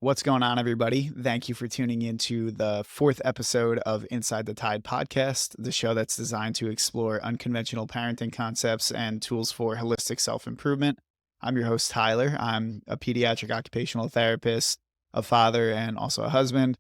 What's going on, everybody? Thank you for tuning in to the fourth episode of Inside the Tide podcast, the show that's designed to explore unconventional parenting concepts and tools for holistic self improvement. I'm your host, Tyler. I'm a pediatric occupational therapist, a father, and also a husband.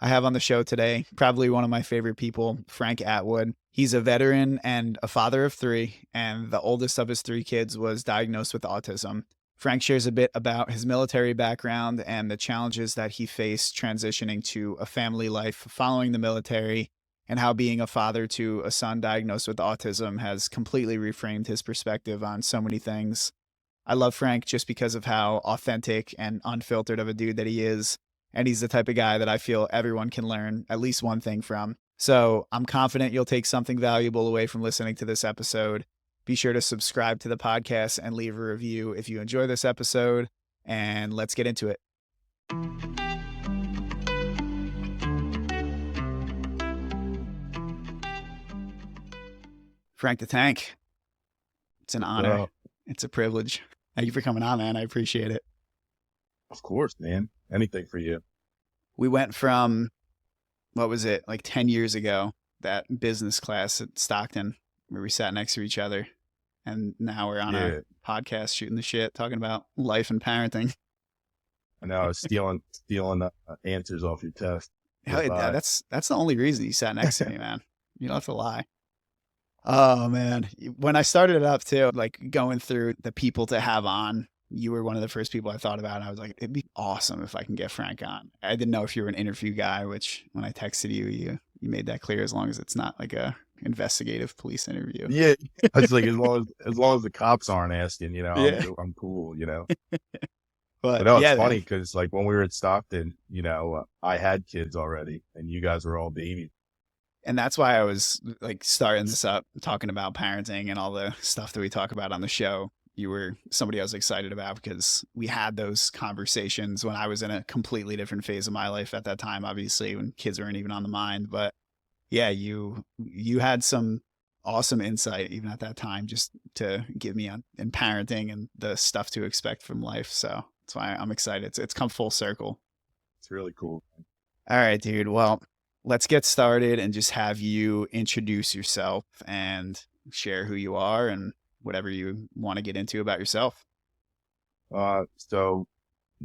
I have on the show today probably one of my favorite people, Frank Attwood. He's a veteran and a father of three, and the oldest of his three kids was diagnosed with autism. Frank shares a bit about his military background and the challenges that he faced transitioning to a family life following the military, and how being a father to a son diagnosed with autism has completely reframed his perspective on so many things. I love Frank just because of how authentic and unfiltered of a dude that he is. And he's the type of guy that I feel everyone can learn at least one thing from. So I'm confident you'll take something valuable away from listening to this episode. Be sure to subscribe to the podcast and leave a review if you enjoy this episode. And let's get into it. Frank the Tank, it's an honor. Well, It's a privilege. Thank you for coming on, man. I appreciate it. of course, man. Anything for you. We went from, what was it, like 10 years ago, that business class at Stockton where we sat next to each other. And now we're on a podcast shooting the shit, talking about life and parenting. I know I was stealing answers off your test. Hell, that's the only reason you sat next to me, man. You don't have to lie. Oh, man. When I started it up, too, like going through the people to have on, you were one of the first people I thought about. And I was like, it'd be awesome if I can get Frank on. I didn't know if you were an interview guy, which when I texted you, you made that clear, as long as it's not like a investigative police interview. Yeah, I was like, as long as the cops aren't asking, Yeah. I'm cool, But But no, it's yeah, funny man. because like when we were at Stockton, I had kids already, and you guys were all babies. And that's why I was like starting this up, talking about parenting and all the stuff that we talk about on the show. You were somebody I was excited about because we had those conversations when I was in a completely different phase of my life at that time, obviously, when kids weren't even on the mind. But yeah, you had some awesome insight even at that time, just to give me on in parenting and the stuff to expect from life. So that's why I'm excited. It's come full circle. It's really cool. All right, dude. Well, let's get started and just have you introduce yourself and share who you are and whatever you want to get into about yourself. So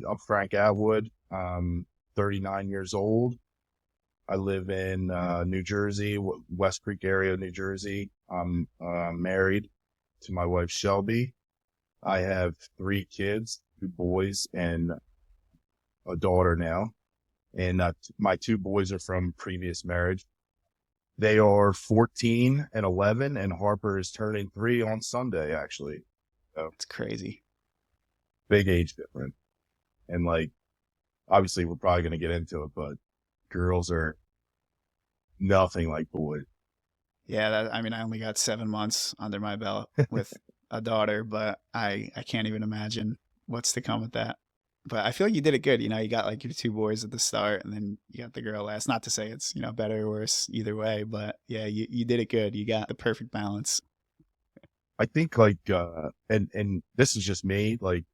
I'm Frank Atwood. I'm 39 years old. I live in New Jersey, West Creek area of New Jersey. I'm married to my wife, Shelby. I have three kids, two boys and a daughter now. And my two boys are from previous marriage. They are 14 and 11, and Harper is turning 3 on Sunday, actually. So It's crazy. big age difference. And like, obviously we're probably going to get into it, but girls are nothing like boys. Yeah, I mean, I only got 7 months under my belt with a daughter, but I can't even imagine what's to come with that. But I feel like you did it good. You got like your two boys at the start and then you got the girl last. Not to say it's, better or worse either way, but yeah, you did it good. You got the perfect balance. I think like, and this is just me, like,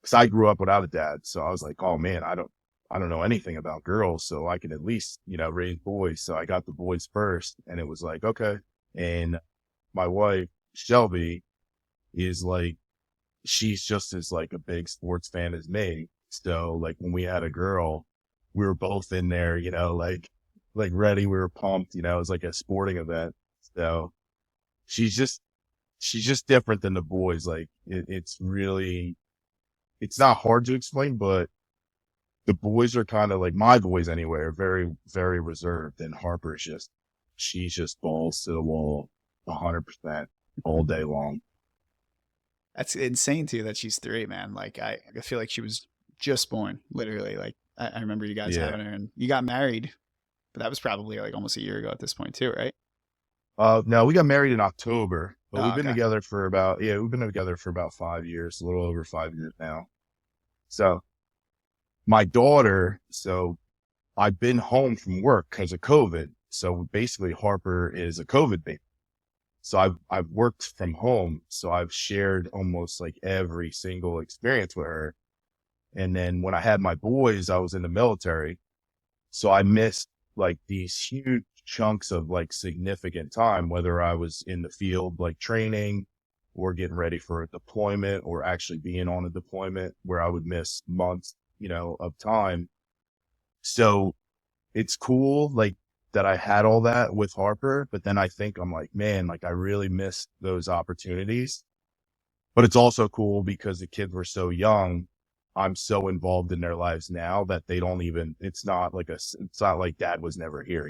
cause I grew up without a dad. So I was like, oh man, I don't know anything about girls. So I can at least, raise boys. So I got the boys first, and it was like, okay. And my wife, Shelby, is like, she's just as like a big sports fan as me. So like when we had a girl, we were both in there, like ready. We were pumped, it was like a sporting event. So she's just different than the boys. Like it's not hard to explain, but the boys are kind of like, my boys anyway, are very, very reserved. And she's just balls to the wall 100% all day long. That's insane too that she's 3, man. Like I feel like she was just born, literally. Like I remember you guys Yeah. having her and you got married, but that was probably like almost a year ago at this point too, right? No, we got married in October, but Oh, we've been okay. together for about 5 years, a little over 5 years now. So my daughter, I've been home from work because of COVID. So basically Harper is a COVID baby. So I've worked from home. So I've shared almost like every single experience with her. And then when I had my boys, I was in the military. So I missed like these huge chunks of like significant time, whether I was in the field, like training or getting ready for a deployment or actually being on a deployment where I would miss months, of time. So it's cool, like that I had all that with Harper, but then I think I'm like, man, like I really missed those opportunities. But it's also cool because the kids were so young. I'm so involved in their lives now that they don't even, it's not like dad was never here,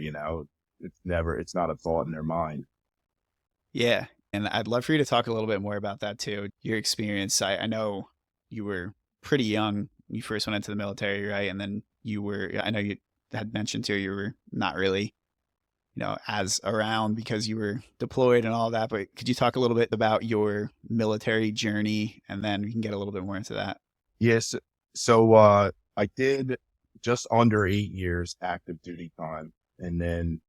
it's not a thought in their mind. Yeah. And I'd love for you to talk a little bit more about that too. Your experience. I know you were pretty young when you first went into the military, right? And then I know you had mentioned too, you were not really, as around because you were deployed and all that. But could you talk a little bit about your military journey? And then we can get a little bit more into that. Yes. So, I did just under 8 years active duty time. And then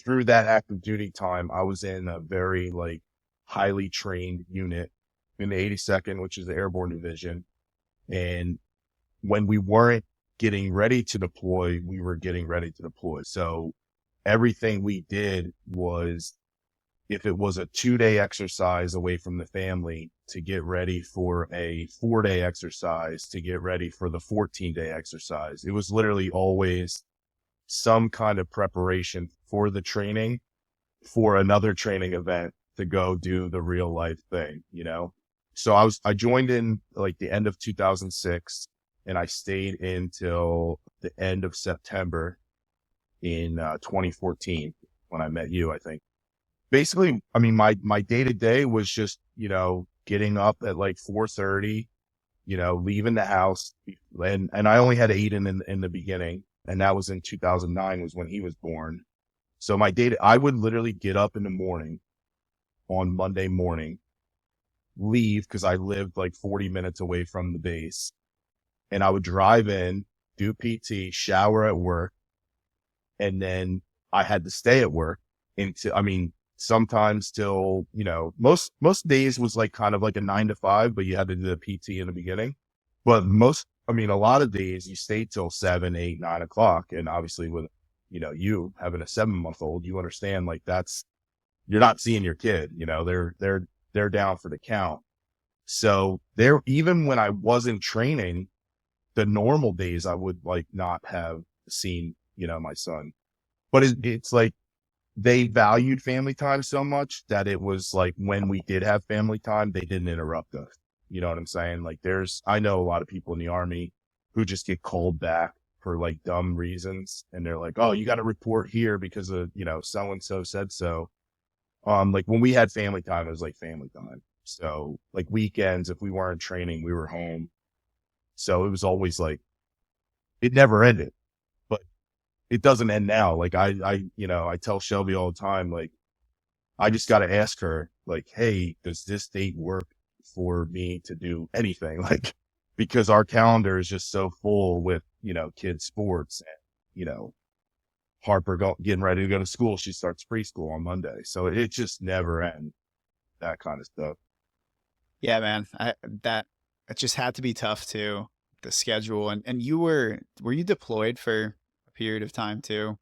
through that active duty time, I was in a very like highly trained unit in the 82nd, which is the airborne division. And when we weren't getting ready to deploy, we were getting ready to deploy. So everything we did was, if it was a 2-day exercise away from the family, to get ready for a 4-day exercise, to get ready for the 14-day exercise. It was literally always some kind of preparation for the training, for another training event to go do the real life thing. So I joined in like the end of 2006 and I stayed until the end of September in 2014 when I met you, I think. Basically, I mean, my day to day was just, getting up at like 4:30, leaving the house, and I only had Aiden in the beginning, and that was in 2009 was when he was born. So I would literally get up in the morning on Monday morning, leave because I lived like 40 minutes away from the base, and I would drive in, do PT, shower at work, and then I had to stay at work sometimes till, most days was like kind of like a 9 to 5, but you had to do the PT in the beginning. But a lot of days you stay till 7, 8, 9 o'clock. And obviously with, you having a 7-month-old, you understand like you're not seeing your kid, they're down for the count. So even when I wasn't training, the normal days I would like not have seen, my son, but it's like, they valued family time so much that it was like when we did have family time, they didn't interrupt us. You know what I'm saying? Like I know a lot of people in the Army who just get called back for like dumb reasons. And they're like, oh, you got to report here because of, so-and-so said so. Like when we had family time, it was like family time. So like weekends, if we weren't training, we were home. So it was always like, it never ended. It doesn't end now. Like I tell Shelby all the time, like, I just got to ask her like, hey, does this date work for me to do anything? Like, because our calendar is just so full with, kids sports and, Harper getting ready to go to school. She starts preschool on Monday. So it just never ends, that kind of stuff. Yeah, man. That it just had to be tough too, the schedule. And were you deployed for a period of time too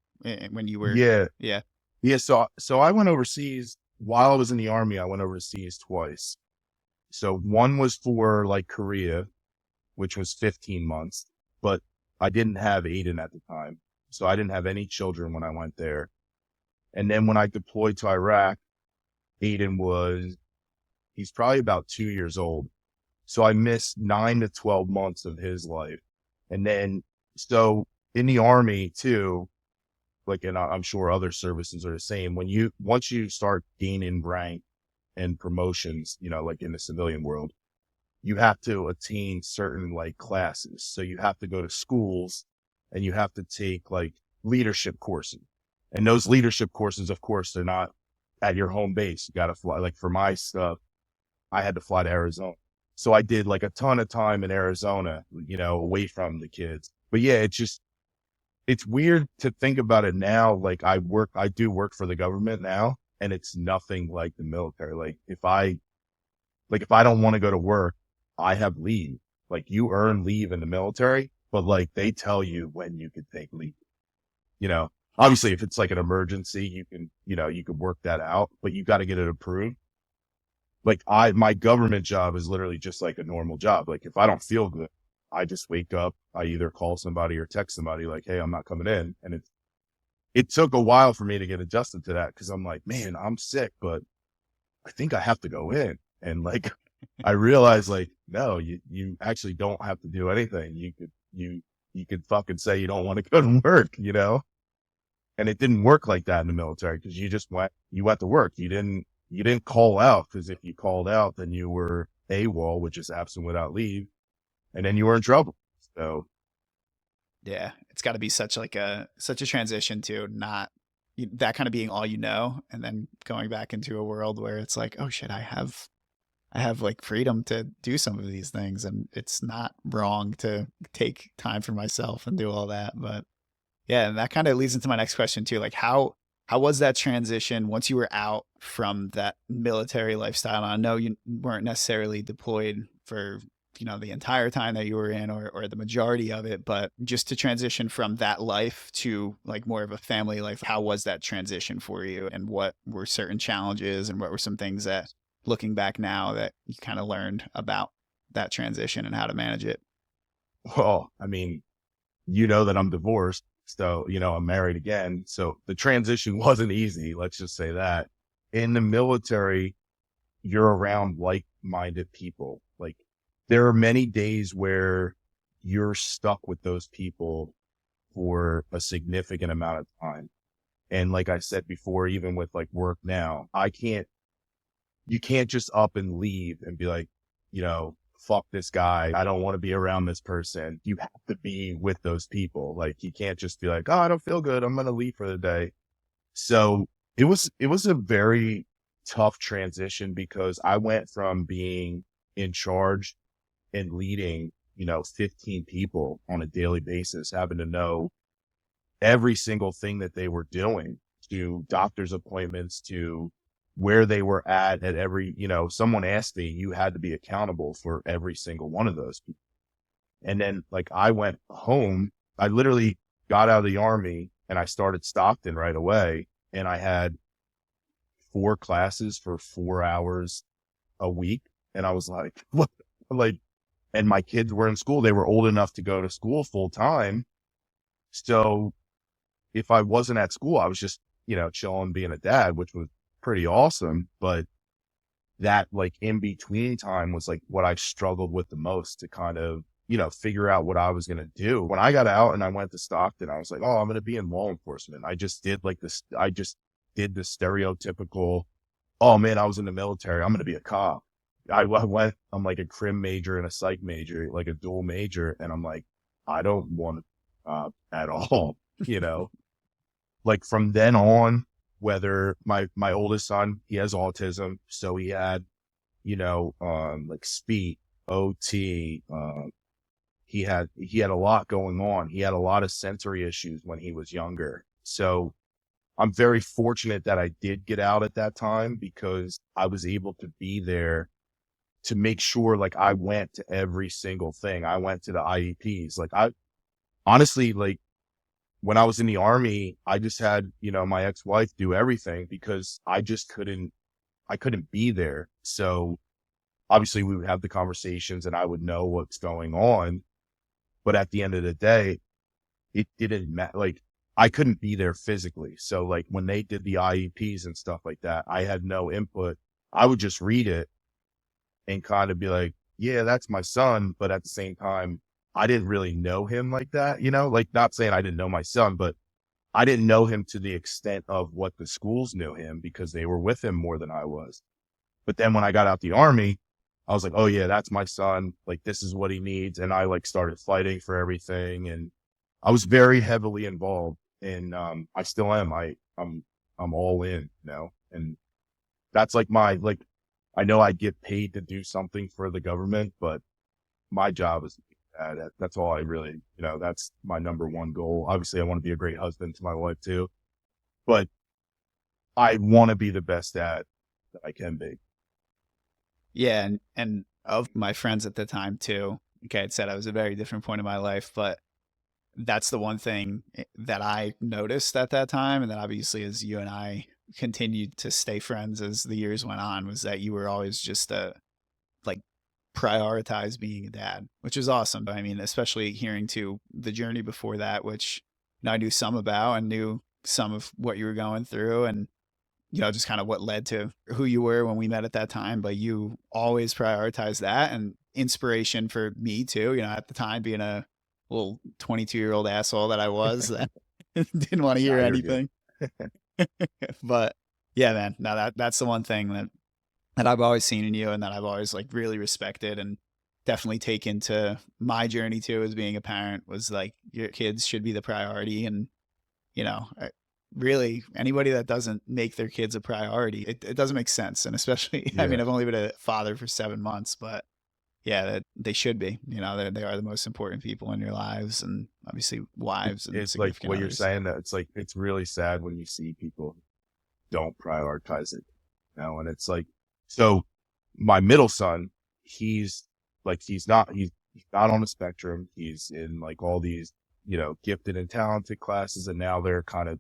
when you were? Yeah. Yeah. Yeah. So I went overseas while I was in the Army. I went overseas twice. So one was for like Korea, which was 15 months, but I didn't have Aiden at the time. So I didn't have any children when I went there. And then when I deployed to Iraq, he's probably about 2 years old. So I missed 9 to 12 months of his life. And then, so in the Army too, like, and I'm sure other services are the same. Once you start gaining rank and promotions, like in the civilian world, you have to attain certain like classes. So you have to go to schools and you have to take like leadership courses. And those leadership courses, of course, they're not at your home base. You got to fly. Like for my stuff, I had to fly to Arizona. So I did like a ton of time in Arizona, away from the kids. But yeah, it's weird to think about it now. Like I do work for the government now, and it's nothing like the military. Like if I don't want to go to work, I have leave. Like you earn leave in the military, but like they tell you when you can take leave, you know, obviously if it's like an emergency, you can, you can work that out, but you got to get it approved. Like my government job is literally just like a normal job. Like if I don't feel good, I just wake up, I either call somebody or text somebody like, hey, I'm not coming in. And it took a while for me to get adjusted to that. Cause I'm like, man, I'm sick, but I think I have to go in. And like, I realized like, no, you actually don't have to do anything. You could fucking say you don't want to go to work, And it didn't work like that in the military because you went to work. You didn't call out because if you called out, then you were AWOL, which is absent without leave, and then you were in trouble. So Yeah, it's got to be such a transition to not that kind of being all you know, and then going back into a world where it's like, oh shit, I have like freedom to do some of these things, and it's not wrong to take time for myself and do all that. But yeah, and that kind of leads into my next question too. Like how was that transition once you were out from that military lifestyle? And I know you weren't necessarily deployed for the entire time that you were in, or the majority of it, but just to transition from that life to like more of a family life. How was that transition for you, and what were certain challenges, and what were some things that, looking back now, that you kind of learned about that transition and how to manage it? well, I mean, you know that I'm divorced, so I'm married again. So the transition wasn't easy. Let's just say that. In the military, you're around like-minded people. Like there are many days where you're stuck with those people for a significant amount of time. And like I said before, even with like work now, you can't just up and leave and be like, fuck this guy. I don't want to be around this person. You have to be with those people. Like you can't just be like, oh, I don't feel good, I'm going to leave for the day. So it was a very tough transition because I went from being in charge and leading, 15 people on a daily basis, having to know every single thing that they were doing, to doctor's appointments, to where they were at every, someone asked me, you had to be accountable for every single one of those people. And then like I went home, I literally got out of the army and I started Stockton right away. And I had 4 classes for 4 hours a week. And I was like, what? Like, and my kids were in school. They were old enough to go to school full time. So if I wasn't at school, I was just, chilling, being a dad, which was pretty awesome. But that like in between time was like what I struggled with the most to kind of, figure out what I was going to do. When I got out and I went to Stockton, I was like, oh, I'm going to be in law enforcement. I just did the stereotypical, oh man, I was in the military, I'm going to be a cop. I'm like a crim major and a psych major, like a dual major. And I'm like, I don't want to, at all, you know, like from then on, whether my oldest son, he has autism. So he had, like speech, OT, he had a lot going on. He had a lot of sensory issues when he was younger. So I'm very fortunate that I did get out at that time because I was able to be there to make sure like I went to every single thing. I went to the IEPs. Like I honestly, like when I was in the army, I just had, my ex-wife do everything because I couldn't be there. So obviously we would have the conversations and I would know what's going on. But at the end of the day, it didn't matter. Like I couldn't be there physically. So like when they did the IEPs and stuff like that, I had no input. I would just read it and kind of be like, yeah, that's my son. But at the same time, I didn't really know him like that, like not saying I didn't know my son, but I didn't know him to the extent of what the schools knew him because they were with him more than I was. But then when I got out the army, I was like, oh yeah, that's my son. Like, this is what he needs. And I like started fighting for everything. And I was very heavily involved and, I still am. I'm all in, and that's like I know I get paid to do something for the government, but my job is, that's all I really, that's my number one goal. Obviously I want to be a great husband to my wife too, but I want to be the best dad that I can be. Yeah, and of my friends at the time too, Okay, it said I was a very different point in my life, but that's the one thing that I noticed at that time. And then obviously, as you and I continued to stay friends as the years went on, was that you were always just like prioritize being a dad, which is awesome. But I mean, especially hearing to the journey before that, which I knew some about and knew some of what you were going through, and just kind of what led to who you were when we met at that time. But you always prioritize that, and inspiration for me too. At the time, being a little 22-year-old asshole that I was, that didn't want to Nah, hear you're good. anything. But yeah, man, no, that's the one thing that I've always seen in you, and that I've always like really respected and definitely taken to my journey too as being a parent, was like your kids should be the priority. And really anybody that doesn't make their kids a priority, it doesn't make sense. And especially, I Yeah. mean, I've only been a father for 7 months, but yeah, that they should be. They are the most important people in your lives, and obviously wives and It's like significant what you're others. saying, that it's like, it's really sad when you see people don't prioritize it, and it's like, so my middle son, he's like, he's not on the spectrum. He's in like all these, gifted and talented classes. And now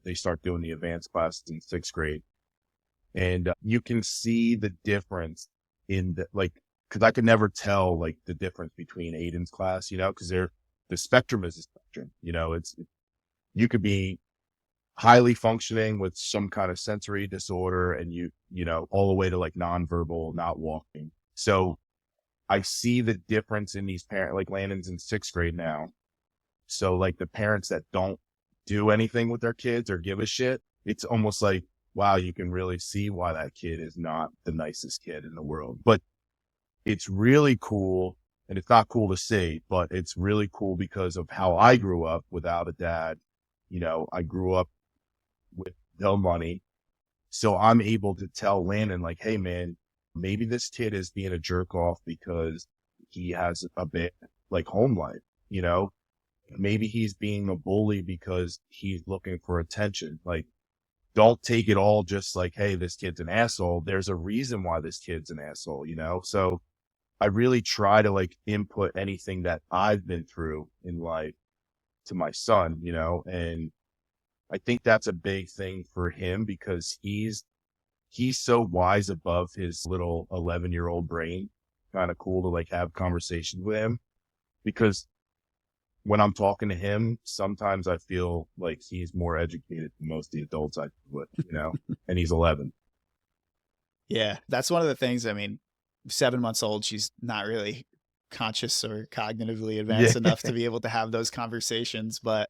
they start doing the advanced classes in 6th grade. And you can see the difference in cause I could never tell like the difference between Aiden's class, cause the spectrum is a spectrum, you could be highly functioning with some kind of sensory disorder, and all the way to like nonverbal, not walking. So I see the difference in these parents. Like Landon's in 6th grade now. So like the parents that don't do anything with their kids or give a shit, it's almost like, wow, you can really see why that kid is not the nicest kid in the world. But it's really cool. And it's not cool to see, but it's really cool because of how I grew up without a dad. I grew up with no money. So I'm able to tell Landon, like, hey, man, maybe this kid is being a jerk off because he has a bit like home life, you know? Maybe he's being a bully because he's looking for attention. Like, don't take it all just like, hey, this kid's an asshole. There's a reason why this kid's an asshole, So I really try to like input anything that I've been through in life to my son, and I think that's a big thing for him because he's so wise above his little 11-year-old brain. Kind of cool to like have conversations with him, because when I'm talking to him, sometimes I feel like he's more educated than most of the adults I with, and he's 11. Yeah, that's one of the things. I mean, 7 months old, she's not really conscious or cognitively Yeah. advanced enough to be able to have those conversations. But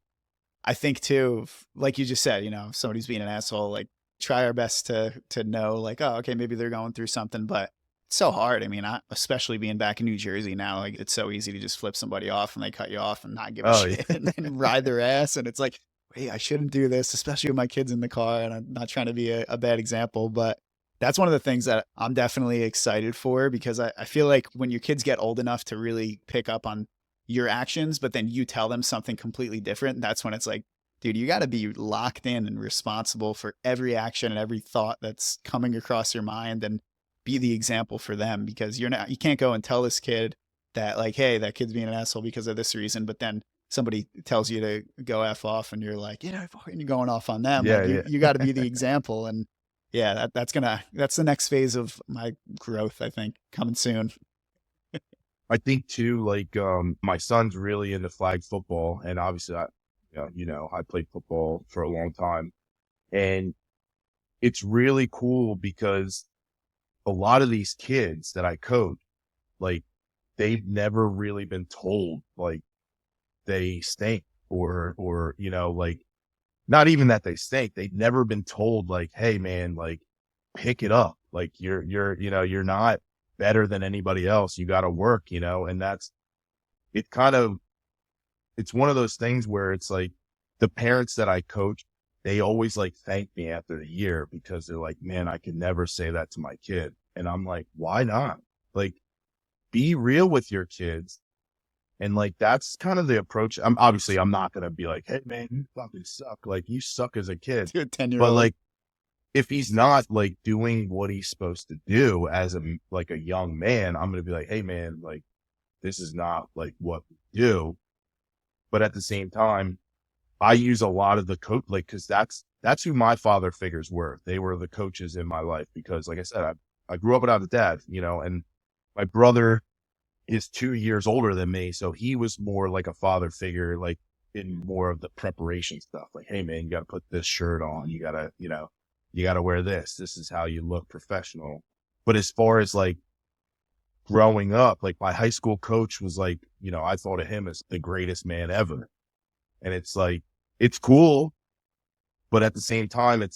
I think too, like you just said, if somebody's being an asshole, like try our best to know, like, oh, okay, maybe they're going through something, but it's so hard. I mean, especially being back in New Jersey now, like it's so easy to just flip somebody off and they cut you off and not give a Oh, yeah. shit and then ride their ass. And it's like, wait, I shouldn't do this, especially with my kids in the car. And I'm not trying to be a bad example, but that's one of the things that I'm definitely excited for, because I feel like when your kids get old enough to really pick up on your actions, but then you tell them something completely different, that's when it's like, dude, you got to be locked in and responsible for every action and every thought that's coming across your mind, and be the example for them, because you can't go and tell this kid that, like, hey, that kid's being an asshole because of this reason, but then somebody tells you to go F off and you're like, and you're going off on them. Yeah, Like yeah. you got to be the example. And yeah, that's the next phase of my growth, I think, coming soon. I think too, like, my son's really into flag football, and obviously I played football for a long time, and it's really cool because a lot of these kids that I coach, like, they've never really been told like they stink, or like, not even that they stink. They've never been told like, hey man, like, pick it up. Like, you're not better than anybody else. You got to work, and it kind of, it's one of those things where it's like the parents that I coach, they always like thank me after the year because they're like, man, I could never say that to my kid. And I'm like, why not? Like, be real with your kids. And like, that's kind of the approach. I'm not going to be like, hey man, you fucking suck. Like, you suck as a kid. To a 10-year But old. like, if he's not like doing what he's supposed to do as a young man, I'm going to be like, hey man, like, this is not like what we do. But at the same time, I use a lot of the coach, like, cause that's who my father figures were. They were the coaches in my life because like I said, I grew up without a dad, and my brother is 2 years older than me. So he was more like a father figure, like in more of the preparation stuff. Like, hey man, you got to put this shirt on. You gotta, you gotta wear this. This is how you look professional. But as far as like growing up, like my high school coach was like, I thought of him as the greatest man ever. And it's like, it's cool. But at the same time,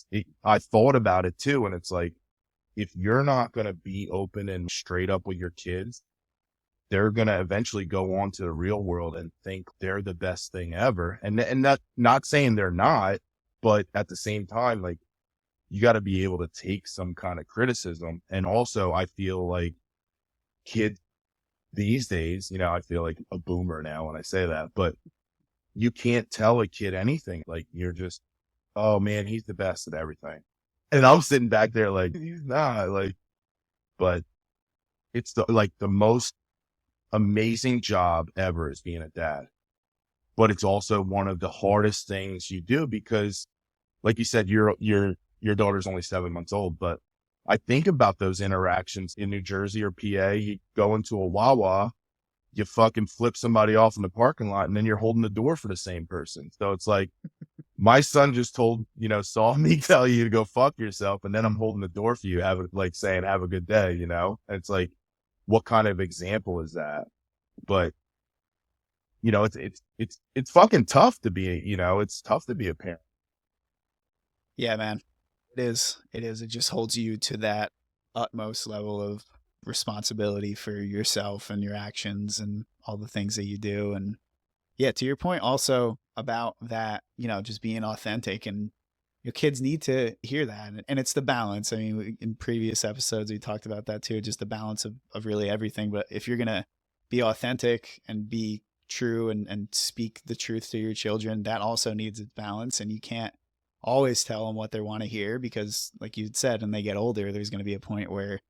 I thought about it too. And it's like, if you're not going to be open and straight up with your kids, they're going to eventually go on to the real world and think they're the best thing ever. And not saying they're not, but at the same time, like you got to be able to take some kind of criticism. And also I feel like kids these days, I feel like a boomer now when I say that, but you can't tell a kid anything. Like you're just, oh man, he's the best at everything. And I'm sitting back there like, he's not like, but it's the most amazing job ever is being a dad. But it's also one of the hardest things you do because like you said, your daughter's only 7 months old, but I think about those interactions in New Jersey or PA. You go into a Wawa, you fucking flip somebody off in the parking lot and then you're holding the door for the same person. So it's like, my son just saw me tell you to go fuck yourself. And then I'm holding the door for you, saying, have a good day, And it's like, what kind of example is that? But, it's fucking tough to be, it's tough to be a parent. Yeah, man. It is. It is. It just holds you to that utmost level of responsibility for yourself and your actions and all the things that you do. And yeah, to your point also about that, just being authentic, and your kids need to hear that. And it's the balance. I mean, in previous episodes, we talked about that too, just the balance of really everything. But if you're going to be authentic and be true and speak the truth to your children, that also needs its balance. And you can't always tell them what they want to hear because, like you said, when they get older, there's going to be a point where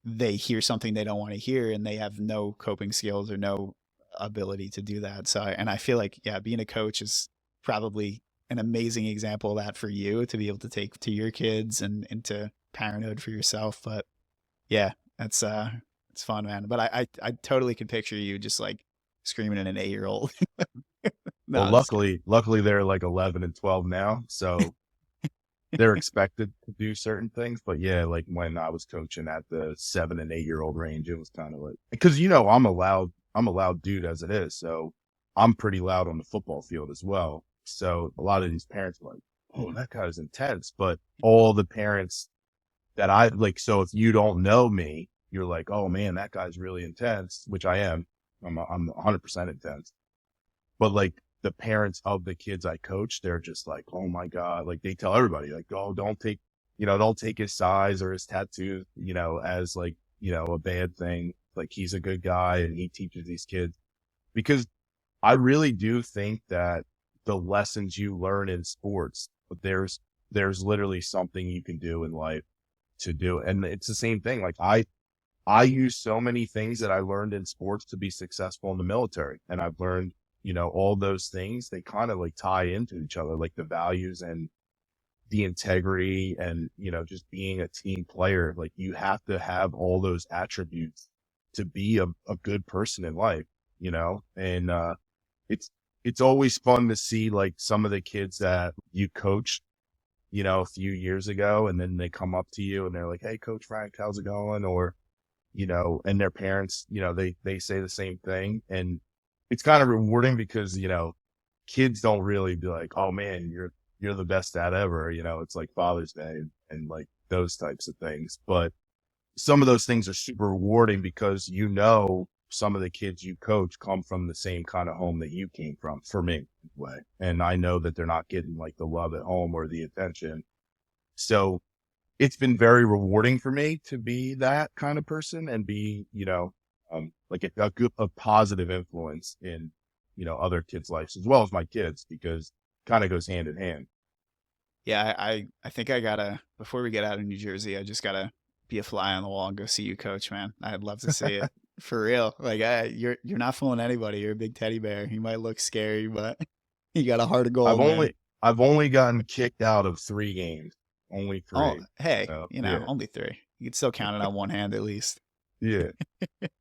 they hear something they don't want to hear and they have no coping skills or no ability to do that. So, and I feel like, yeah, being a coach is probably an amazing example of that for you to be able to take to your kids and into parenthood for yourself. But yeah, that's it's fun, man. But I totally could picture you just like screaming at an 8-year-old. Well, No, just kidding. luckily they're like 11 and 12 now. So they're expected to do certain things. But yeah, like when I was coaching at the 7 and 8-year-old range, it was kind of like, because, I'm a loud dude as it is. So I'm pretty loud on the football field as well. So a lot of these parents are like, oh, that guy's intense. But all the parents that I like, so if you don't know me, you're like, oh man, that guy's really intense, which I am. I'm 100% intense. But like the parents of the kids I coach, they're just like, oh my God. Like they tell everybody like, oh, don't take his size or his tattoos, as like, a bad thing. Like he's a good guy and he teaches these kids, because I really do think that the lessons you learn in sports, but there's literally something you can do in life to do. And it's the same thing. Like I use so many things that I learned in sports to be successful in the military. And I've learned, all those things, they kind of like tie into each other, like the values and the integrity and, just being a team player. Like you have to have all those attributes to be a good person in life, and, it's, it's always fun to see like some of the kids that you coached, a few years ago, and then they come up to you and they're like, hey, Coach Frank, how's it going? Or, and their parents, they say the same thing. And it's kind of rewarding because, kids don't really be like, oh man, you're the best dad ever. It's like Father's Day and like those types of things. But some of those things are super rewarding because, some of the kids you coach come from the same kind of home that you came from, for me anyway. And I know that they're not getting like the love at home or the attention. So it's been very rewarding for me to be that kind of person and be, like a positive influence in, other kids' lives as well as my kids, because it kind of goes hand in hand. Yeah, I think I gotta, before we get out of New Jersey, I just gotta be a fly on the wall and go see you coach, man. I'd love to see it. For real. Like you're not fooling anybody. You're a big teddy bear. You might look scary, but you got a heart of I've gold, man. only I've only gotten kicked out of 3 games. Only Oh, 3. hey, So you know, yeah, only three. You can still count it on one hand at least. yeah.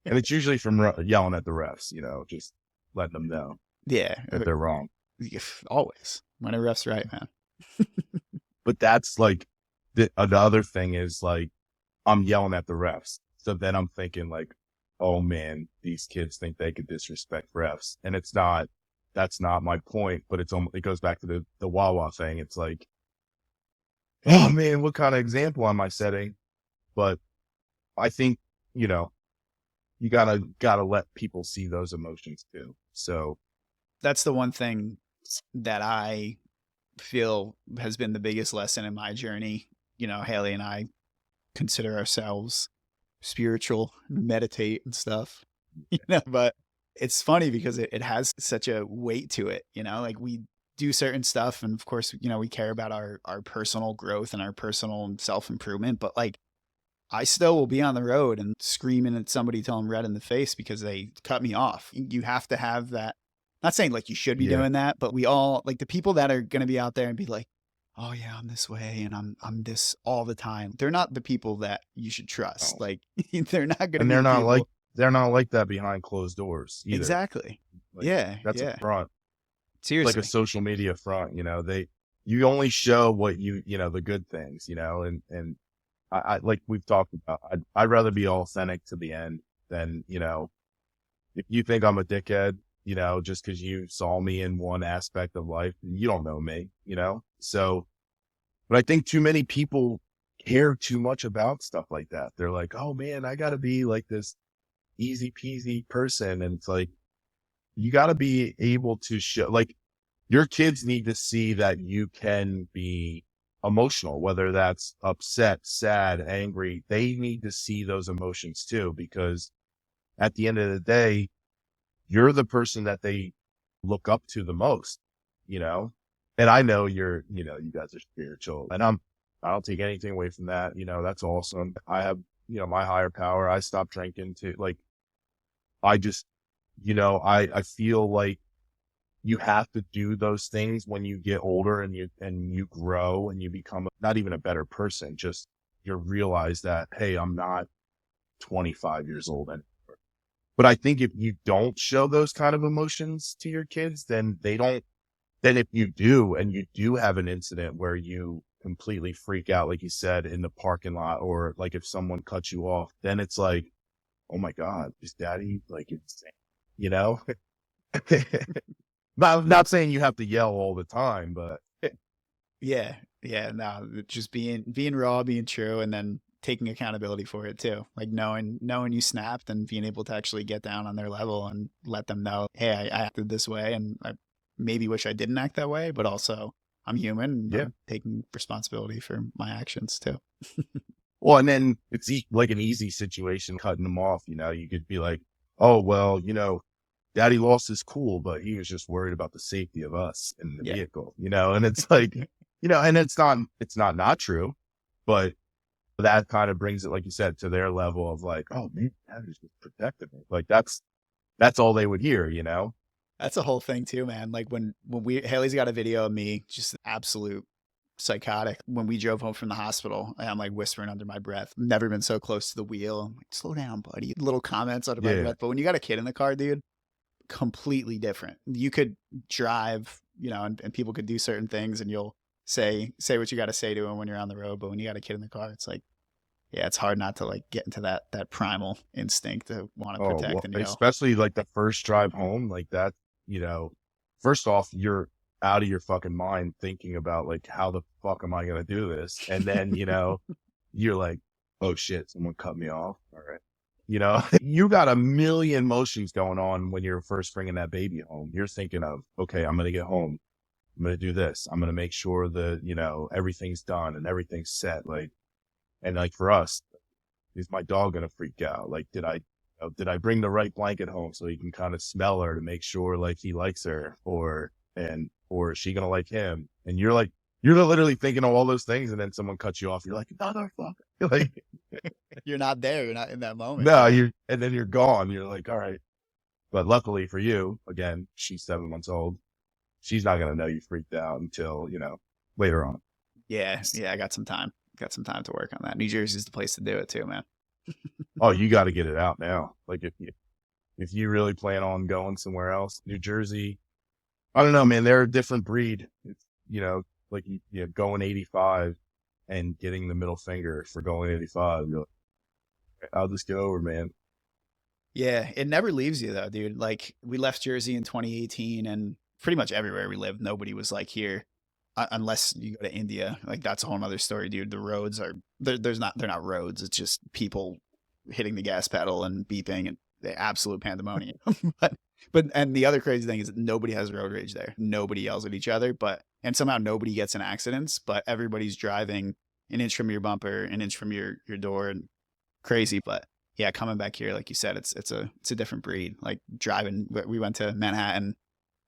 And it's usually from yelling at the refs, just letting them know Yeah, that they're wrong. always. When a ref's right, man. But that's like the other thing is like I'm yelling at the refs. So then I'm thinking like, oh man, these kids think they could disrespect refs. And that's not my point, but it goes back to the Wawa thing. It's like, oh man, what kind of example am I setting? But I think, you know, you gotta let people see those emotions too. So That's the one thing that I feel has been the biggest lesson in my journey. You know, Haley and I consider ourselves spiritual, meditate and stuff, but it's funny because it has such a weight to it, like we do certain stuff. And of course, we care about our personal growth and our personal self improvement, but like, I still will be on the road and screaming at somebody till I'm red in the face because they cut me off. You have to have that. Not saying like you should be yeah, doing that, but we all like the people that are going to be out there and be like, "Oh yeah, I'm this way and I'm this all the time." They're not the people that you should trust. no. Like they're not going to And be the people. they're not like that behind closed doors either. Exactly. Like Yeah, that's a yeah. front. It's like a Seriously. social media front, you only show what the good things, and I like we've talked about, I'd rather be authentic to the end than, if you think I'm a dickhead, just cause you saw me in one aspect of life, you don't know me. So, but I think too many people care too much about stuff like that. They're like, oh man, I gotta be like this easy peasy person. And it's like, you gotta be able to show, like, your kids need to see that you can be emotional, whether that's upset, sad, angry. They need to see those emotions too, because at the end of the day, you're the person that they look up to the most, you know? And I know you guys are spiritual, and I don't take anything away from that. That's awesome. I have, my higher power. I stopped drinking to like, I just, I feel like you have to do those things when you get older and you grow and you become not even a better person. Just you realize that, hey, I'm not 25 years old anymore. But I think if you don't show those kind of emotions to your kids, then they don't, then if you do, and you do have an incident where you completely freak out, like you said, in the parking lot, or like if someone cuts you off, then it's like, oh my God, is daddy like insane? You know? I'm not saying you have to yell all the time, but Yeah. Yeah. No, just being raw, being true, and then taking accountability for it too. Like knowing you snapped and being able to actually get down on their level and let them know, hey, I acted this way and I maybe wish I didn't act that way, but also I'm human and yeah. I'm taking responsibility for my actions too. Well, and then it's like an easy situation cutting them off. You could be like, oh, well, daddy lost his cool, but he was just worried about the safety of us in the Yeah. vehicle, and it's like, and it's not true, but that kind of brings it, like you said, to their level of like, oh man, dad is just protecting me. Like that's all they would hear. That's a whole thing too, man. Like when we Haley's got a video of me just absolute psychotic when we drove home from the hospital. And I'm like whispering under my breath. Never been so close to the wheel. I'm like, slow down, buddy. Little comments under my Yeah. breath. But when you got a kid in the car, dude, completely different. You could drive, and people could do certain things and you'll say what you got to say to them when you're on the road. But when you got a kid in the car, it's like, yeah, it's hard not to like get into that primal instinct to want to Oh, protect well, and yell. especially like the first drive home, like that, first off, you're out of your fucking mind thinking about like, how the fuck am I going to do this? And then, you're like, oh shit, someone cut me off. All right. You got a million motions going on when you're first bringing that baby home. You're thinking of, okay, I'm going to get home. I'm going to do this. I'm going to make sure that, everything's done and everything's set. Like, and like for us, is my dog going to freak out? Like, did I bring the right blanket home so he can kind of smell her to make sure like he likes her, or is she going to like him? And you're literally thinking of all those things. And then someone cuts you off. You're like, motherfucker. Like, You're not there. You're not in that moment. No, Yeah. and then you're gone. You're like, all right. But luckily for you, again, she's 7 months old. She's not going to know you freaked out until, later on. Yeah. Yeah. I got some time. Got some time to work on that. New Jersey's the place to do it too, man. Oh, you got to get it out now. Like if you really plan on going somewhere else, New Jersey, I don't know, man, they're a different breed. It's, like going 85 and getting the middle finger for going 85. You're like, I'll just get over, man. Yeah. It never leaves you though, dude. Like we left Jersey in 2018 and pretty much everywhere we lived, nobody was like here. Unless you go to India, like that's a whole other story, dude. The roads are they're not roads. It's just people hitting the gas pedal and beeping and the absolute pandemonium. but and the other crazy thing is that nobody has road rage there. Nobody yells at each other, and somehow nobody gets in accidents, but everybody's driving an inch from your bumper, an inch from your door, and crazy. But yeah, coming back here, like you said, it's a different breed. Like driving, we went to Manhattan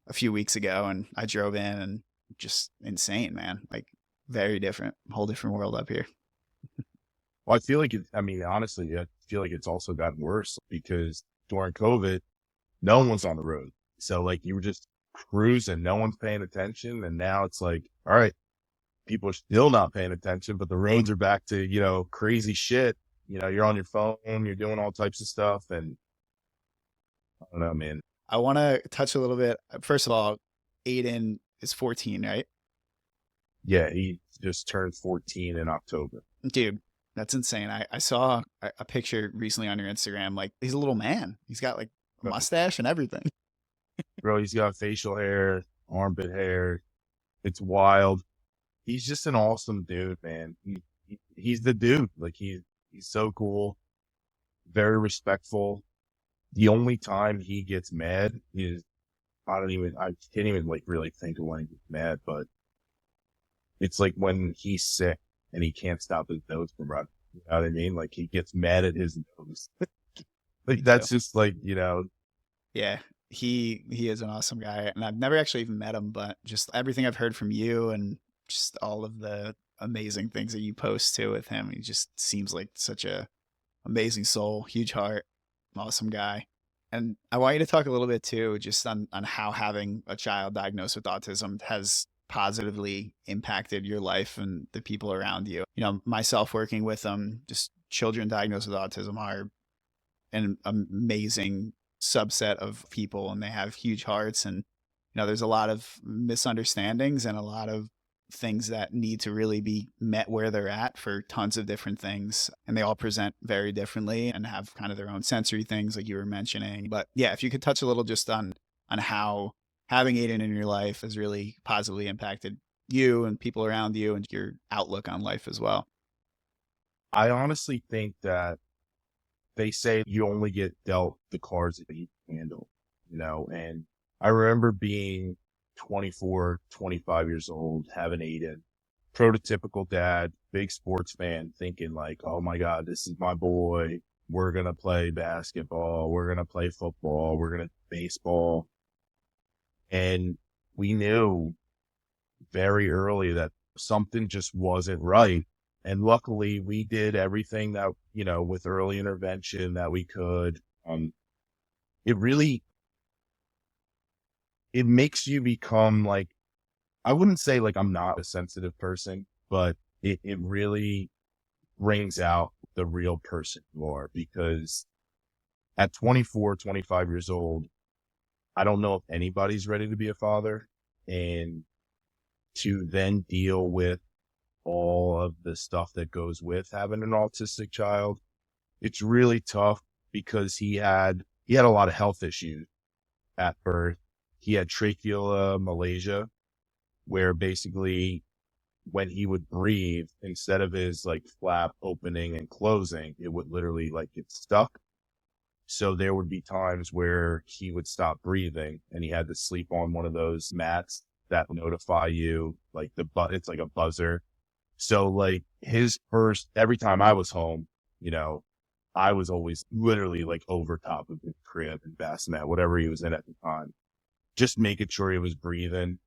a few weeks ago, and I drove in and just insane, man. Like very different, whole different world up here. Well, I feel like honestly, I feel like it's also gotten worse because during COVID, no one was on the road. So like you were just cruising, no one's paying attention. And now it's like, all right, people are still not paying attention, but the roads are back to, crazy shit. You're on your phone, you're doing all types of stuff. And I don't know, man. I want to touch a little bit. First of all, Aiden is 14, right? Yeah, he just turned 14 in October. Dude, that's insane. I saw a picture recently on your Instagram. Like he's a little man. He's got like a mustache and everything. Bro, he's got facial hair, armpit hair. It's wild. He's just an awesome dude, man. He's the dude. Like he's so cool, very respectful. The only time he gets mad is I can't even like really think of when he gets mad, but it's like when he's sick and he can't stop his nose from running. You know what I mean? Like he gets mad at his nose. Like that's just like, Yeah, he is an awesome guy, and I've never actually even met him, but just everything I've heard from you and just all of the amazing things that you post too with him, he just seems like such a amazing soul, huge heart, awesome guy. And I want you to talk a little bit too, just on how having a child diagnosed with autism has positively impacted your life and the people around you. Myself working with them, just children diagnosed with autism are an amazing subset of people, and they have huge hearts. And there's a lot of misunderstandings and a lot of things that need to really be met where they're at for tons of different things, and they all present very differently and have kind of their own sensory things like you were mentioning. But yeah, if you could touch a little just on how having Aiden in your life has really positively impacted you and people around you and your outlook on life as well. I honestly think that they say you only get dealt the cards that you can handle, and I remember being 24, 25 years old, having Aiden, prototypical dad, big sports fan, thinking like, oh my God, this is my boy. We're going to play basketball. We're going to play football. We're going to baseball. And we knew very early that something just wasn't right. And luckily we did everything that, with early intervention that we could. It makes you become like, I wouldn't say like I'm not a sensitive person, but it really brings out the real person you are, because at 24, 25 years old, I don't know if anybody's ready to be a father, and to then deal with all of the stuff that goes with having an autistic child, it's really tough because he had a lot of health issues at birth. He had tracheal Malaysia, where basically when he would breathe, instead of his like flap opening and closing, it would literally like get stuck. So there would be times where he would stop breathing and he had to sleep on one of those mats that notify you, like it's like a buzzer. So like every time I was home, I was always literally like over top of his crib and bassinet, whatever he was in at the time, just making sure he was breathing.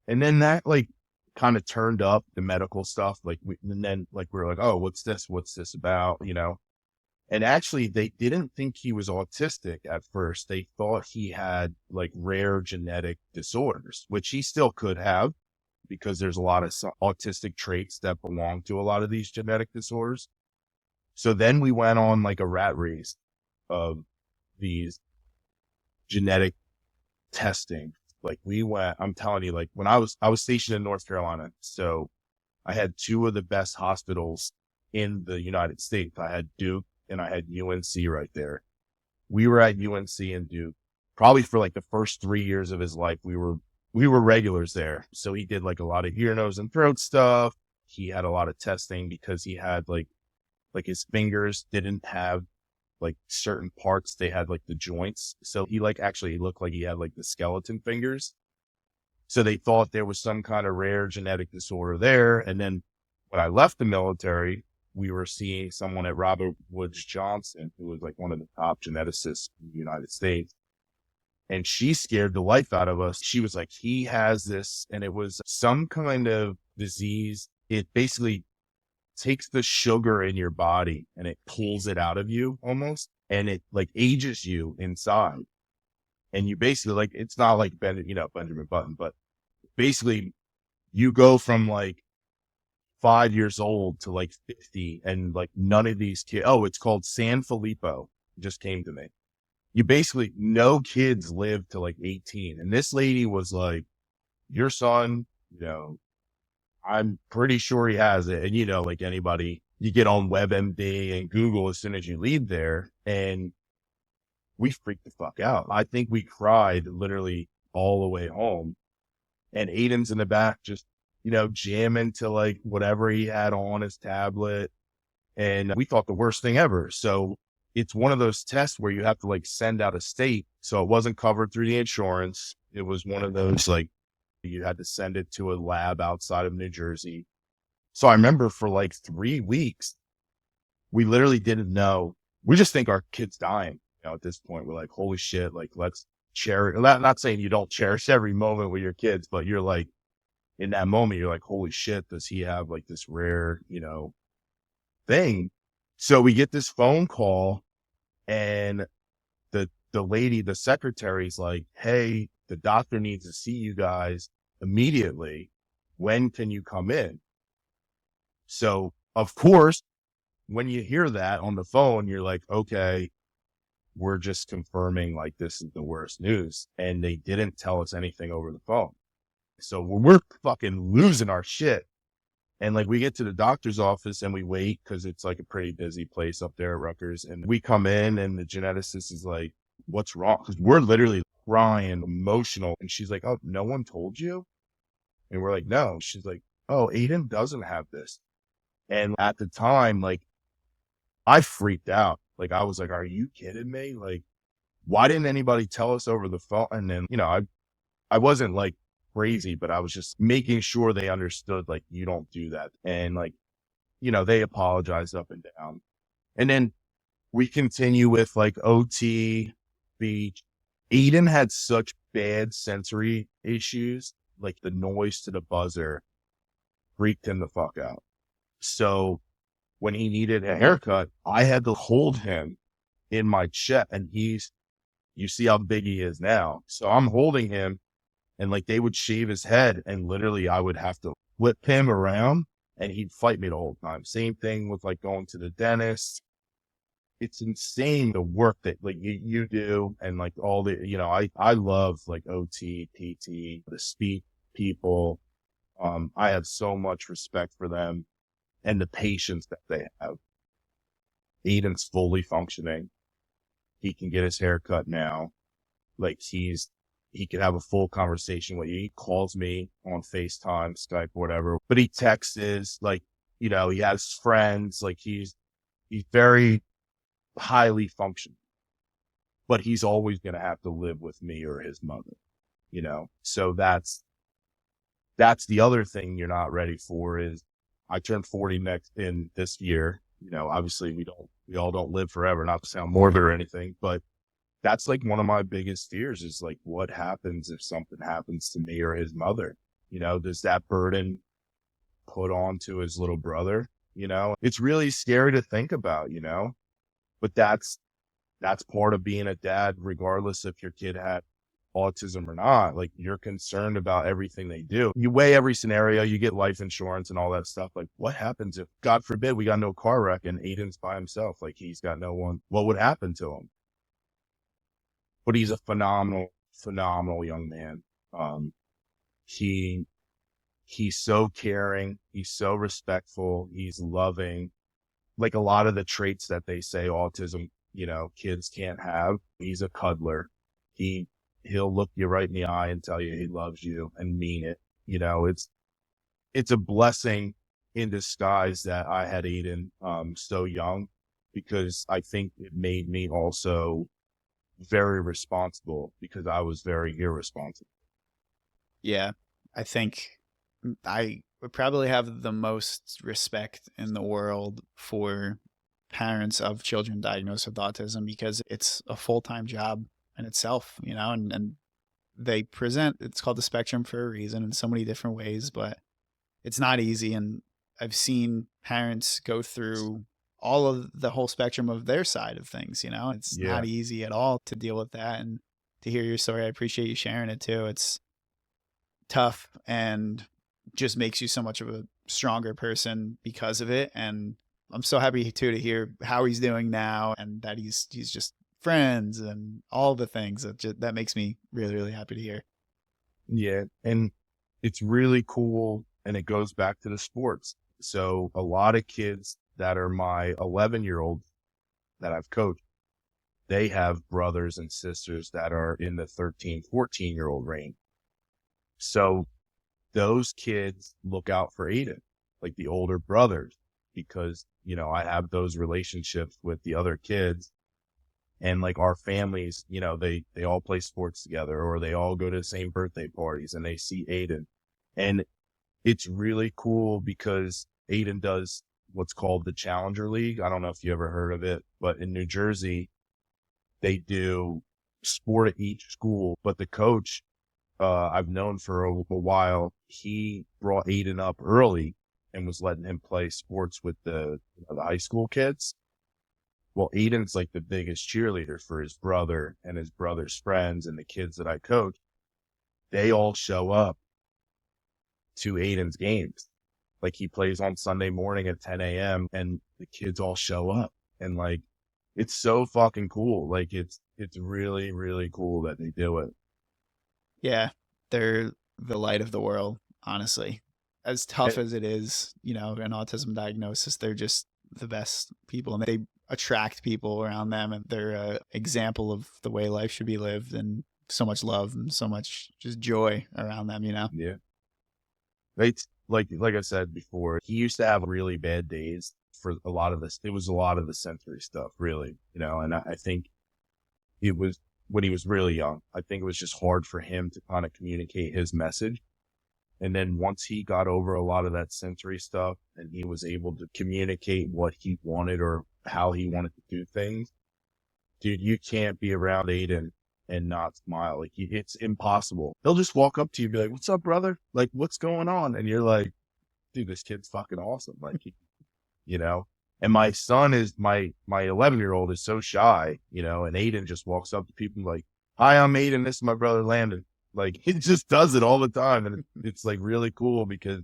And then that like kind of turned up the medical stuff. And then we were like, oh, what's this about? And actually, they didn't think he was autistic at first. They thought he had like rare genetic disorders, which he still could have because there's a lot of autistic traits that belong to a lot of these genetic disorders. So then we went on like a rat race of these genetic testing. Like I'm telling you, like when I was stationed in North Carolina. So I had two of the best hospitals in the United States. I had Duke and I had UNC right there. We were at UNC and Duke probably for like the first 3 years of his life. We were regulars there. So he did like a lot of ear, nose, and throat stuff. He had a lot of testing because he had like his fingers didn't have like certain parts. They had like the joints. So he like actually looked like he had like the skeleton fingers. So they thought there was some kind of rare genetic disorder there. And then when I left the military, we were seeing someone at Robert Woods Johnson, who was like one of the top geneticists in the United States. And she scared the life out of us. She was like, he has this, and it was some kind of disease. It basically takes the sugar in your body and it pulls it out of you almost. And it like ages you inside. And you basically like, it's not like Benjamin Button, but basically you go from like 5 years old to like 50 and like none of these kids, it's called San Filippo. It just came to me. You basically, no kids live to like 18. And this lady was like, your son, I'm pretty sure he has it. And like anybody, you get on WebMD and Google as soon as you leave there, and we freaked the fuck out. I think we cried literally all the way home. And Aiden's in the back just, jamming to like whatever he had on his tablet. And we thought the worst thing ever. So it's one of those tests where you have to like send out a state. So it wasn't covered through the insurance. It was one of those like you had to send it to a lab outside of New Jersey. So I remember for like 3 weeks, we literally didn't know. We just think our kid's dying. At this point, we're like, holy shit, like let's cherish. Not saying you don't cherish every moment with your kids, but you're like, in that moment, you're like, holy shit, does he have like this rare, thing? So we get this phone call and the lady, the secretary's like, hey, the doctor needs to see you guys immediately. When can you come in? So of course, when you hear that on the phone, you're like, okay, we're just confirming like this is the worst news. And they didn't tell us anything over the phone. So we're fucking losing our shit. And like we get to the doctor's office and we wait because it's like a pretty busy place up there at Rutgers. And we come in and the geneticist is like, what's wrong? Because we're literally crying, emotional. And she's like, oh, no one told you? And we're like, no. She's like, oh, Aiden doesn't have this. And at the time, like I freaked out. Like I was like, are you kidding me? Like, why didn't anybody tell us over the phone? And then, I wasn't like crazy, but I was just making sure they understood, like, you don't do that. And like, they apologized up and down. And then we continue with like OT, speech. Aiden had such bad sensory issues, like the noise to the buzzer freaked him the fuck out. So when he needed a haircut, I had to hold him in my chest, and you see how big he is now. So I'm holding him, and like they would shave his head, and literally I would have to whip him around and he'd fight me the whole time. Same thing with like going to the dentist. It's insane the work that like you do, and like all the, I love like OT, PT, the speech people. I have so much respect for them and the patience that they have. Aiden's fully functioning. He can get his hair cut now. Like he could have a full conversation with you. He calls me on FaceTime, Skype, whatever, but he texts like, he has friends. Like he's very highly functional, but he's always going to have to live with me or his mother, So that's the other thing you're not ready for is I turned 40 in this year. Obviously we all don't live forever, not to sound morbid or anything, but that's like one of my biggest fears is like, what happens if something happens to me or his mother? Does that burden put on to his little brother? It's really scary to think about, but that's part of being a dad, regardless if your kid had autism or not. Like, you're concerned about everything they do. You weigh every scenario, you get life insurance and all that stuff. Like, what happens if, God forbid, we got no car wreck and Aiden's by himself? Like, he's got no one. What would happen to him? But he's a phenomenal young man. He he's so caring, he's so respectful, he's loving. Like, a lot of the traits that they say autism, kids can't have. He's a cuddler. He he'll look you right in the eye and tell you he loves you and mean it. It's a blessing in disguise that I had Aiden so young, because I think it made me also very responsible, because I was very irresponsible. Yeah, I think I would probably have the most respect in the world for parents of children diagnosed with autism, because it's a full-time job in itself, and they present, it's called the spectrum for a reason in so many different ways, but it's not easy. And I've seen parents go through all of the whole spectrum of their side of things, it's Yeah. not easy at all to deal with that. And to hear your story, I appreciate you sharing it too. It's tough and just makes you so much of a stronger person because of it. And I'm so happy too to hear how he's doing now, and that he's just friends and all the things that makes me really, really happy to hear. Yeah. And it's really cool. And it goes back to the sports. So a lot of kids that are my 11-year-old that I've coached, they have brothers and sisters that are in the 13, 14-year-old range. So those kids look out for Aiden, like the older brothers, because, I have those relationships with the other kids, and like our families, they all play sports together, or they all go to the same birthday parties and they see Aiden. And it's really cool because Aiden does what's called the Challenger League. I don't know if you ever heard of it, but in New Jersey, they do sport at each school. But the coach, I've known for a while, he brought Aiden up early and was letting him play sports with the high school kids. Well, Aiden's like the biggest cheerleader for his brother and his brother's friends, and the kids that I coach, they all show up to Aiden's games. Like, he plays on Sunday morning at 10 a.m. and the kids all show up, and like, it's so fucking cool. Like, it's really, really cool that they do it. Yeah, they're the light of the world, honestly. As tough And, as it is, an autism diagnosis, they're just the best people, and they attract people around them, and they're an example of the way life should be lived, and so much love and so much just joy around them. yeah, they, like I said before, he used to have really bad days for a lot of this. It was a lot of the sensory stuff, really, and I think it was when he was really young. I think it was just hard for him to kind of communicate his message. And then once he got over a lot of that sensory stuff and he was able to communicate what he wanted or how he wanted to do things, dude, you can't be around Aiden and not smile. Like, it's impossible. They'll just walk up to you and be like, "What's up, brother? Like, what's going on?" And you're like, "Dude, this kid's fucking awesome." Like, you know, and my son is my 11-year-old is so shy, and Aiden just walks up to people like, "Hi, I'm Aiden. This is my brother, Landon." Like, he just does it all the time. And it's like really cool because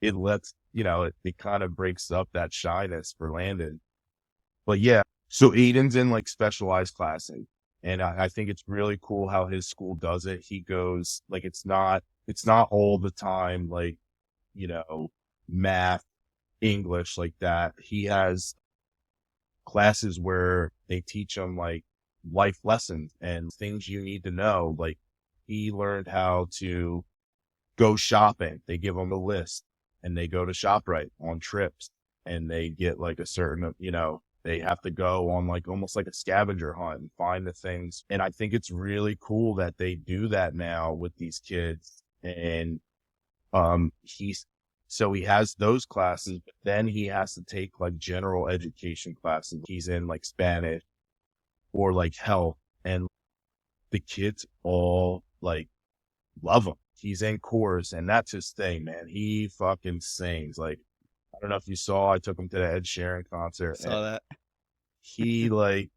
it lets, it kind of breaks up that shyness for Landon. But yeah, so Aiden's in like specialized classes. And I think it's really cool how his school does it. He goes like, it's not all the time, like, math, English like that. He has classes where they teach him like life lessons and things you need to know. Like, he learned how to go shopping. They give him a list and they go to ShopRite on trips, and they get like a certain, they have to go on like almost like a scavenger hunt and find the things. And I think it's really cool that they do that now with these kids. And so he has those classes, but then he has to take like general education classes. He's in like Spanish or like health, and the kids all like love him. He's in chorus, and that's his thing, man. He fucking sings. Like, I don't know if you saw, I took him to the Ed Sheeran concert, and Saw that. he like,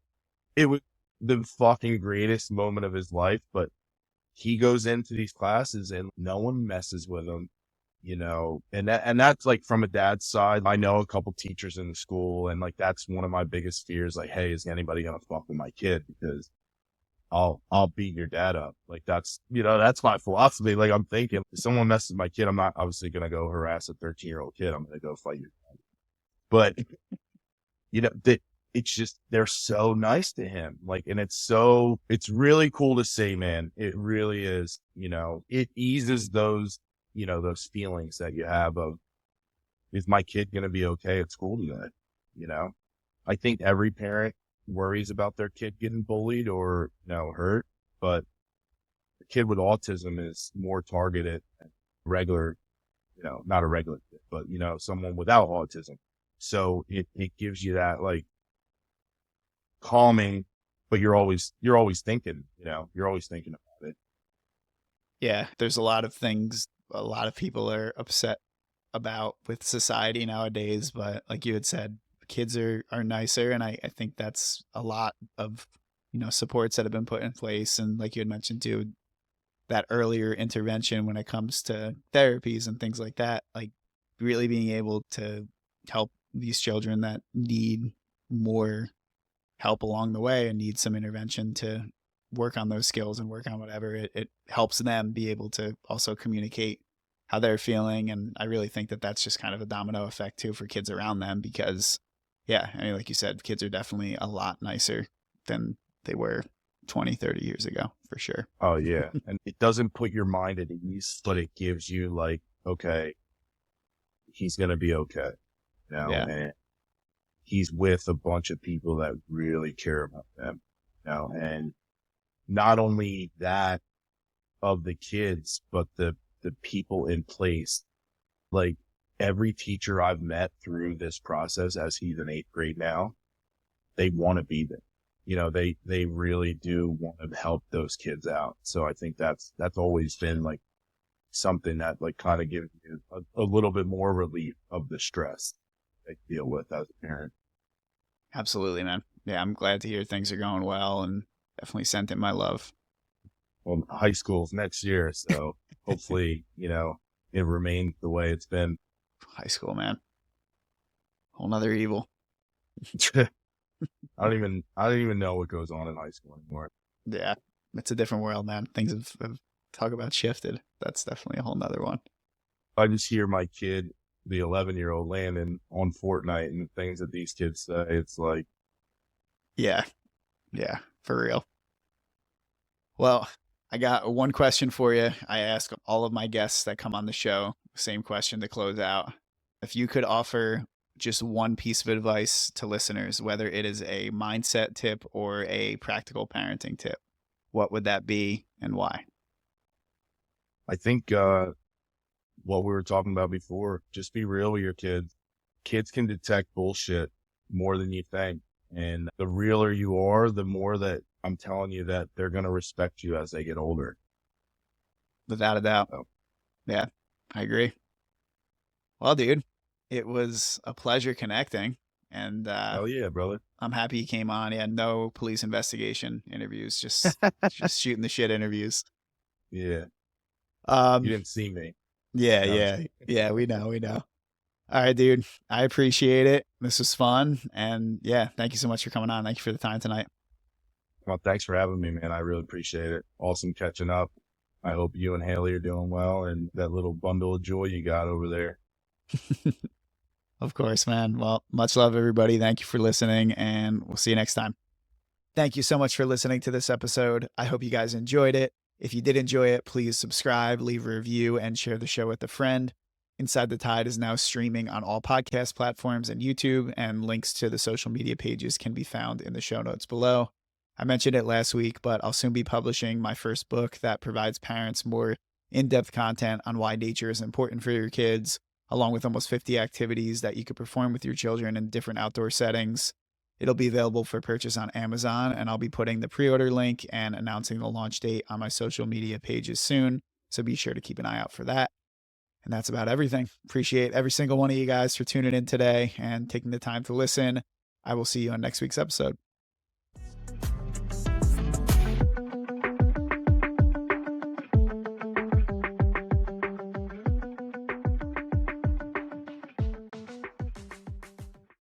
it was the fucking greatest moment of his life, but he goes into these classes and no one messes with him, and that's like from a dad's side. I know a couple teachers in the school, and like that's one of my biggest fears. Like, hey, is anybody gonna fuck with my kid? Because I'll beat your dad up. Like that's my philosophy. Like I'm thinking, if someone messes with my kid, I'm not obviously gonna go harass a 13-year-old kid. I'm gonna go fight your dad. But that it's just they're so nice to him. Like, and it's really cool to see, man. It really is. It eases those feelings that you have of, is my kid going to be okay at school today? I think every parent worries about their kid getting bullied or, hurt, but a kid with autism is more targeted than regular, not a regular kid, but, someone without autism. So it gives you that like calming, but you're always thinking, you're always thinking about it. Yeah, there's a lot of things a lot of people are upset about with society nowadays, but like you had said, kids are nicer, and I think that's a lot of supports that have been put in place, and like you had mentioned too, that earlier intervention when it comes to therapies and things like that, like really being able to help these children that need more help along the way and need some intervention to work on those skills and work on whatever, it helps them be able to also communicate how they're feeling. And I really think that that's just kind of a domino effect too for kids around them, because yeah, I mean, like you said, kids are definitely a lot nicer than they were 20, 30 years ago, for sure. Oh yeah. And it doesn't put your mind at ease, but it gives you like, okay, he's going to be okay. Yeah. And he's with a bunch of people that really care about them, and not only that of the kids, but the people in place. Like every teacher I've met through this process, as he's in 8th grade now, they want to be there. They really do want to help those kids out. So I think that's always been like something that like kind of gives you a little bit more relief of the stress they deal with as a parent. Absolutely, man. Yeah, I'm glad to hear things are going well, and definitely sent in my love. Well, high school's next year, so hopefully, it remains the way it's been. High school, man. Whole nother evil. I don't even know what goes on in high school anymore. Yeah, it's a different world, man. Things have talk about shifted. That's definitely a whole nother one. I just hear my kid, the 11-year-old Landon, on Fortnite and the things that these kids say. It's like, yeah, for real. Well, I got one question for you. I ask all of my guests that come on the show, same question to close out. If you could offer just one piece of advice to listeners, whether it is a mindset tip or a practical parenting tip, what would that be and why? I think what we were talking about before, just be real with your kids. Kids can detect bullshit more than you think. And the realer you are, the more that I'm telling you that they're going to respect you as they get older. Without a doubt. So. Yeah, I agree. Well, dude, it was a pleasure connecting. And hell yeah, brother. I'm happy you came on. Yeah, no police investigation interviews, just shooting the shit interviews. Yeah. You didn't see me. Yeah, No, yeah, we know. All right, dude. I appreciate it. This was fun. And yeah, thank you so much for coming on. Thank you for the time tonight. Well, thanks for having me, man. I really appreciate it. Awesome catching up. I hope you and Haley are doing well, and that little bundle of joy you got over there. Of course, man. Well, much love, everybody. Thank you for listening, and we'll see you next time. Thank you so much for listening to this episode. I hope you guys enjoyed it. If you did enjoy it, please subscribe, leave a review, and share the show with a friend. Inside the Tide is now streaming on all podcast platforms and YouTube, and links to the social media pages can be found in the show notes below. I mentioned it last week, but I'll soon be publishing my first book that provides parents more in-depth content on why nature is important for your kids, along with almost 50 activities that you could perform with your children in different outdoor settings. It'll be available for purchase on Amazon, and I'll be putting the pre-order link and announcing the launch date on my social media pages soon, so be sure to keep an eye out for that. And that's about everything. Appreciate every single one of you guys for tuning in today and taking the time to listen. I will see you on next week's episode.